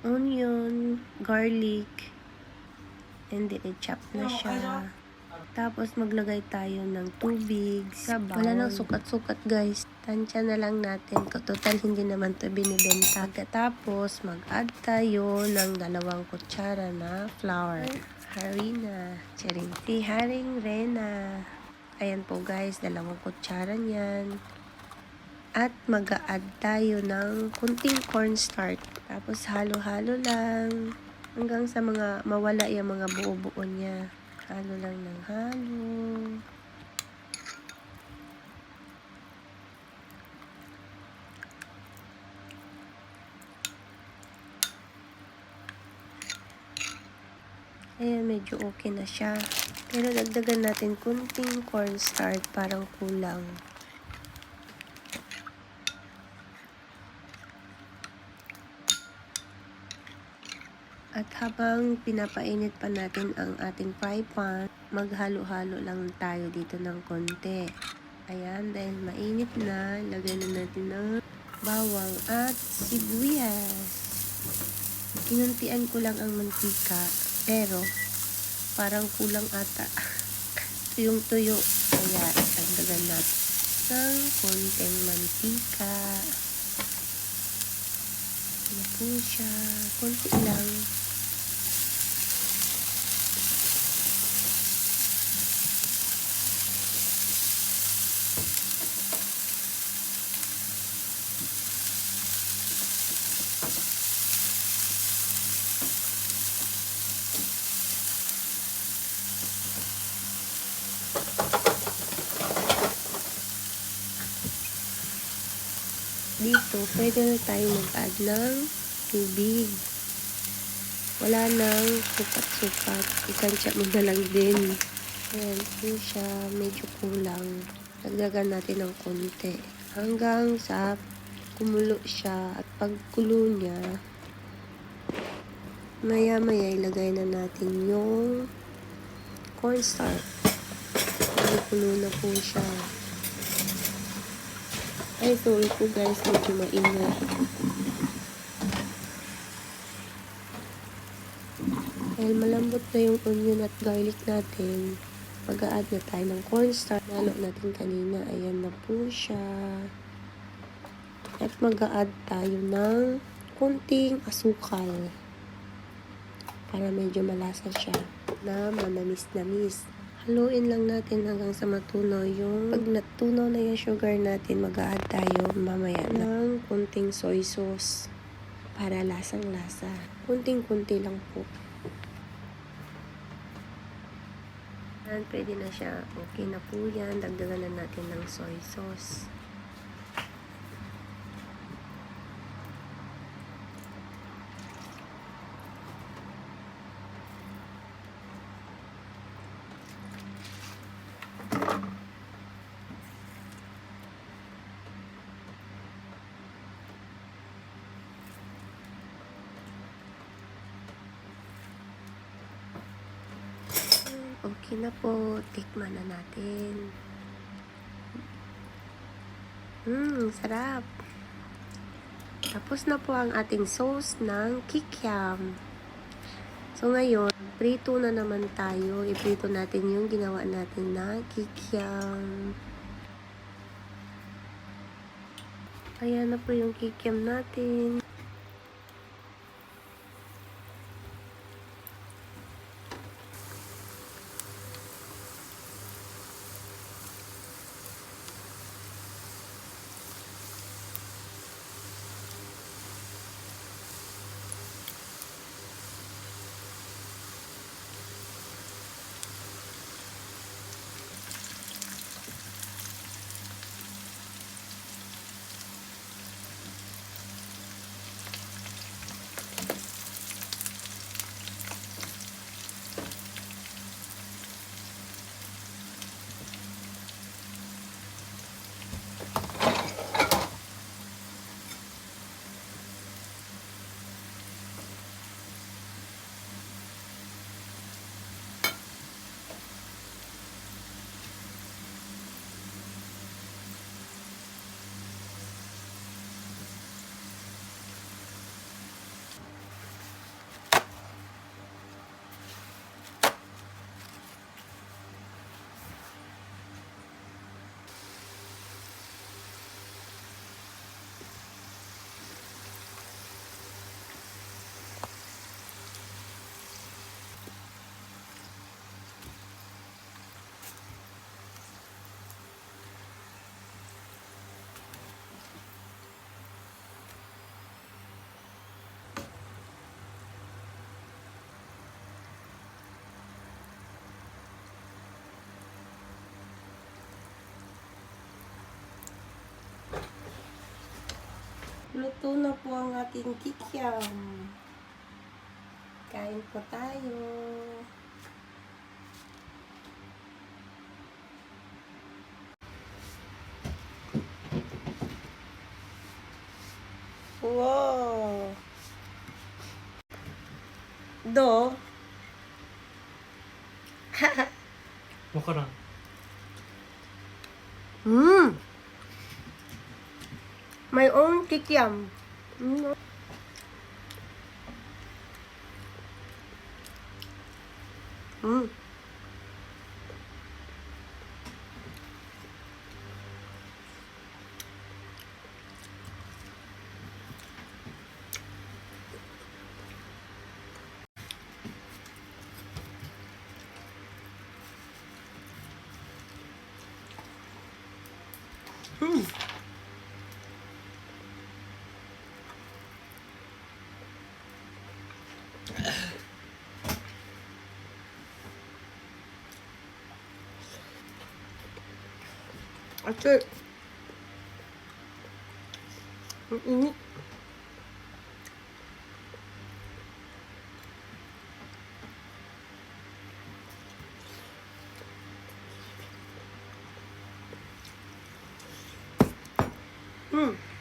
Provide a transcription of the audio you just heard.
onion, garlic, and then i-chop na siya. Tapos maglagay tayo ng tubig, sabaw. Wala nang sukat-sukat guys. Tansya na lang natin. Total hindi naman to binibenta. Tapos mag-add tayo ng 2 kutsara na flour. Harina. Charing. Si Haring Rena. Ayan po guys, 2 kutsara niyan. At mag-add tayo ng kunting cornstarch. Tapos halo-halo lang. Hanggang sa mawala yung mga buo-buo niya. Halo lang ng halo. Ayan, medyo okay na siya. Pero dagdagan natin kunting cornstarch, parang kulang. At habang pinapainit pa natin ang ating fry pan, maghalo-halo lang tayo dito ng konti. Ayan, dahil mainit na, lagay na natin ng bawang at sibuyas. Kinuntian ko lang ang mantika, pero parang kulang ata. Tuyong-tuyo. Kaya dagdagan natin ng konting mantika. Ano po siya? Konti lang. Dito, pwede na tayo mag-add ng tubig. Wala nang sukat-sukat. Itansya mo na lang din. Ayan po siya. Medyo kulang. Dagdagan natin ng konti. Hanggang sa kumulo siya. At pagkulo niya, maya-maya ilagay na natin yung cornstarch. Kulo na po siya. Ay, sorry po guys, medyo maingat. Dahil malambot na yung onion at garlic natin, mag-a-add na tayo ng cornstarch. Nalo natin kanina, ayan na po siya. At mag-a-add tayo ng kunting asukal. Para medyo malasa siya na manamis-namis. Haluin lang natin hanggang sa matunaw yung... Pag natunaw na yung sugar natin, mag-a-add tayo mamaya ng kunting soy sauce para lasang-lasa. Kunting-kunti lang po. And pwede na siya. Okay na po yan. Dagdagan na natin ng soy sauce. Okay na po. Tikman na natin. Sarap. Tapos na po ang ating sauce ng kikiam. So ngayon, prito na naman tayo. Iprito natin yung ginawa natin na kikiam. Ayan na po yung kikiam natin. Luto na po ang ating kikiam. Kain po tayo. Wow! Do? わからん。 My own kikiam. Mm. Actually, ang init. Hmm.